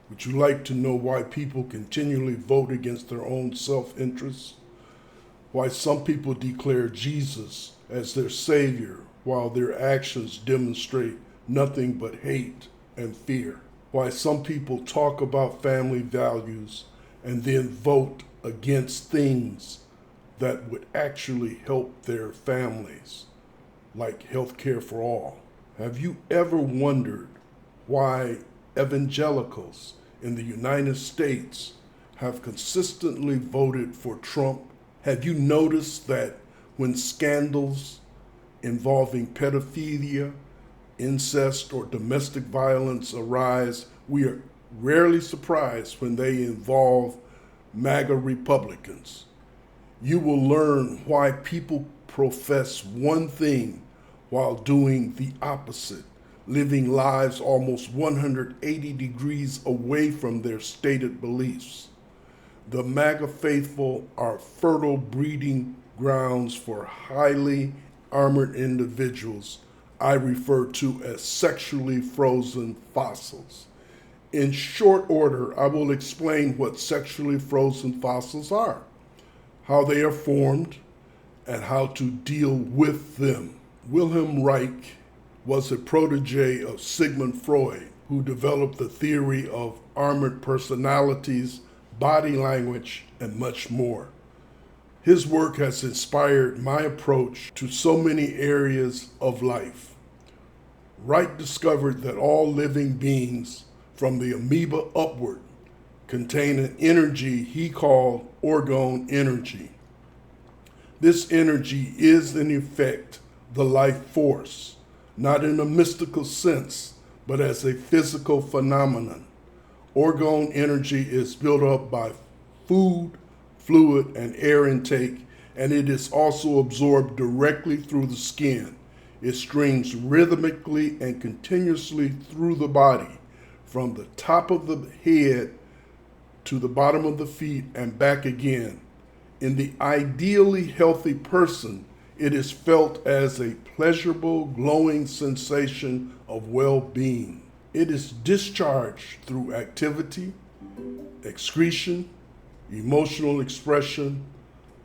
Would you like to know why people continually vote against their own self-interest? Why some people declare Jesus as their Savior while their actions demonstrate nothing but hate and fear? Why some people talk about family values and then vote against things that would actually help their families, like health care for all? Have you ever wondered why evangelicals in the United States have consistently voted for Trump? Have you noticed that when scandals involving pedophilia, incest, or domestic violence arise, we are rarely surprised when they involve MAGA Republicans? You will learn why people profess one thing while doing the opposite, living lives almost 180 degrees away from their stated beliefs. The MAGA faithful are fertile breeding grounds for highly armored individuals I refer to as sexually frozen fossils. In short order, I will explain what sexually frozen fossils are, how they are formed, and how to deal with them. Wilhelm Reich was a protege of Sigmund Freud, who developed the theory of armored personalities, body language, and much more. His work has inspired my approach to so many areas of life. Reich discovered that all living beings, from the amoeba upward, contain an energy he called orgone energy. This energy is, in effect, the life force, not in a mystical sense, but as a physical phenomenon. Orgone energy is built up by food, fluid, and air intake, and it is also absorbed directly through the skin. It streams rhythmically and continuously through the body, from the top of the head to the bottom of the feet and back again. In the ideally healthy person, it is felt as a pleasurable, glowing sensation of well-being. It is discharged through activity, excretion, emotional expression,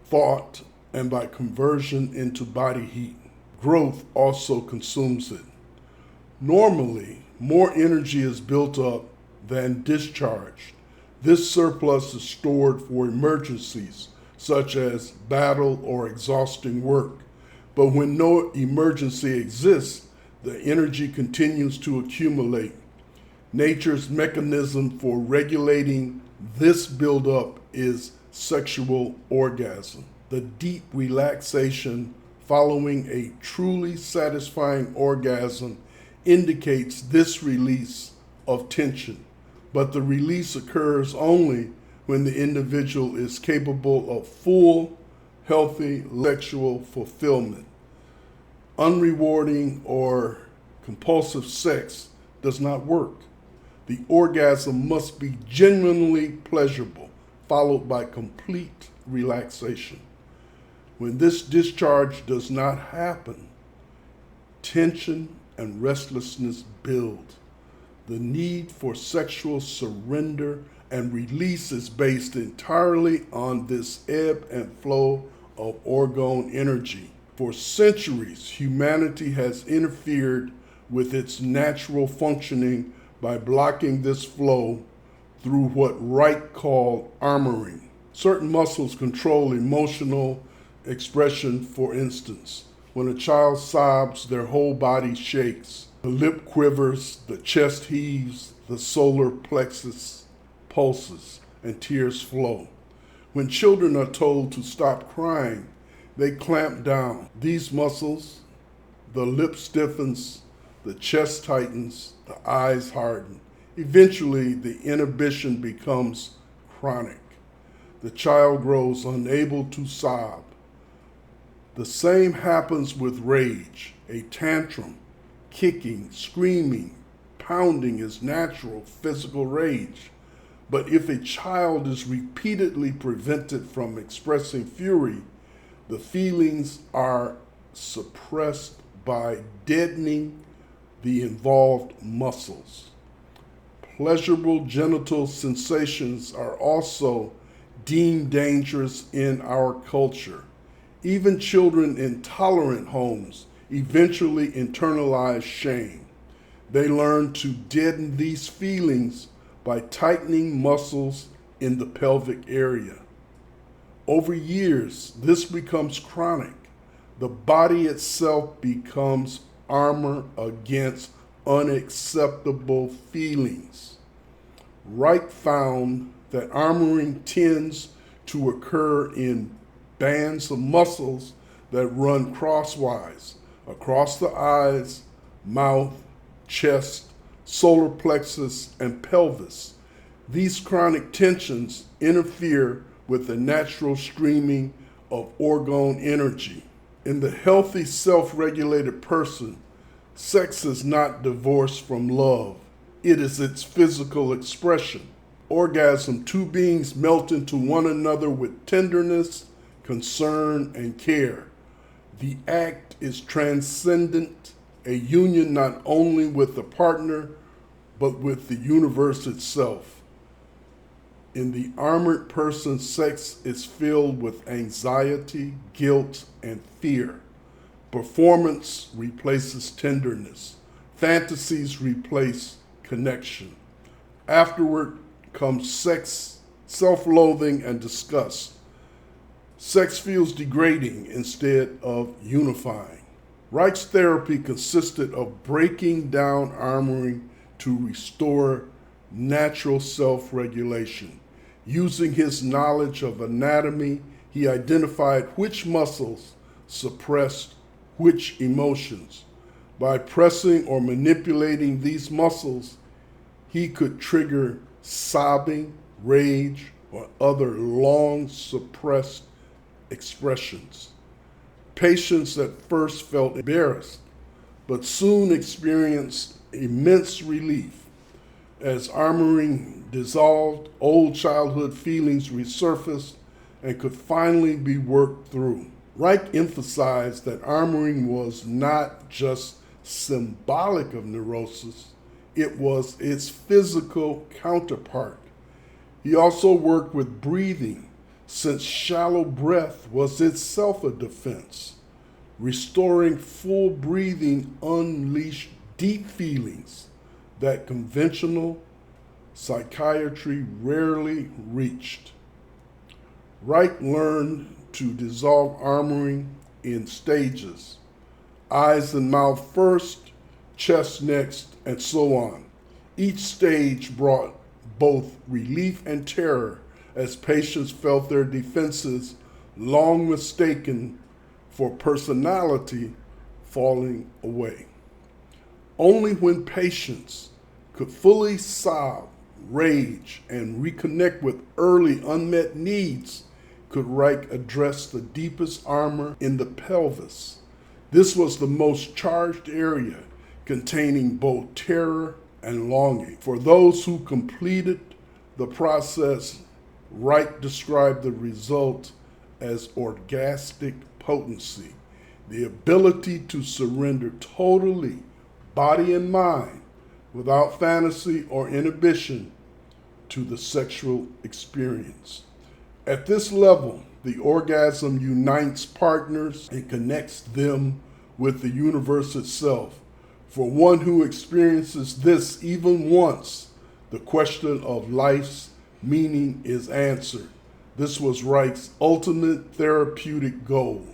thought, and by conversion into body heat. Growth also consumes it. Normally, more energy is built up than discharged. This surplus is stored for emergencies, such as battle or exhausting work. But when no emergency exists, the energy continues to accumulate. Nature's mechanism for regulating this buildup is sexual orgasm. The deep relaxation following a truly satisfying orgasm indicates this release of tension, but the release occurs only when the individual is capable of full, healthy sexual fulfillment. Unrewarding or compulsive sex does not work. The orgasm must be genuinely pleasurable, followed by complete relaxation. When this discharge does not happen, tension and restlessness build. The need for sexual surrender and release is based entirely on this ebb and flow of orgone energy. For centuries, humanity has interfered with its natural functioning by blocking this flow through what Reich called armoring. Certain muscles control emotional expression. For instance, when a child sobs, their whole body shakes. The lip quivers, the chest heaves, the solar plexus pulses, and tears flow. When children are told to stop crying, they clamp down. These muscles, the lip stiffens, the chest tightens, the eyes harden. Eventually, the inhibition becomes chronic. The child grows unable to sob. The same happens with rage. A tantrum, kicking, screaming, pounding is natural physical rage. But if a child is repeatedly prevented from expressing fury, the feelings are suppressed by deadening the involved muscles. Pleasurable genital sensations are also deemed dangerous in our culture. Even children in tolerant homes eventually internalize shame. They learn to deaden these feelings by tightening muscles in the pelvic area. Over years, this becomes chronic. The body itself becomes armor against unacceptable feelings. Reich found that armoring tends to occur in bands of muscles that run crosswise across the eyes, mouth, chest, solar plexus, and pelvis. These chronic tensions interfere with the natural streaming of orgone energy. In the healthy, self-regulated person, sex is not divorced from love. It is its physical expression. Orgasm, two beings melt into one another with tenderness, concern, and care. The act is transcendent, a union not only with the partner, but with the universe itself. In the armored person, sex is filled with anxiety, guilt, and fear. Performance replaces tenderness. Fantasies replace connection. Afterward comes sex, self-loathing, and disgust. Sex feels degrading instead of unifying. Reich's therapy consisted of breaking down armoring to restore natural self-regulation. Using his knowledge of anatomy, he identified which muscles suppressed which emotions. By pressing or manipulating these muscles, he could trigger sobbing, rage, or other long suppressed expressions. Patients at first felt embarrassed, but soon experienced immense relief. As armoring dissolved, old childhood feelings resurfaced and could finally be worked through. Reich emphasized that armoring was not just symbolic of neurosis, it was its physical counterpart. He also worked with breathing, since shallow breath was itself a defense. Restoring full breathing unleashed deep feelings that conventional psychiatry rarely reached. Reich learned to dissolve armoring in stages: eyes and mouth first, chest next, and so on. Each stage brought both relief and terror as patients felt their defenses, long mistaken for personality, falling away. Only when patients could fully sob, rage, and reconnect with early unmet needs could Reich address the deepest armor in the pelvis. This was the most charged area, containing both terror and longing. For those who completed the process, Reich described the result as orgastic potency, the ability to surrender totally, body and mind, without fantasy or inhibition, to the sexual experience. At this level, the orgasm unites partners and connects them with the universe itself. For one who experiences this even once, the question of life's meaning is answered. This was Reich's ultimate therapeutic goal.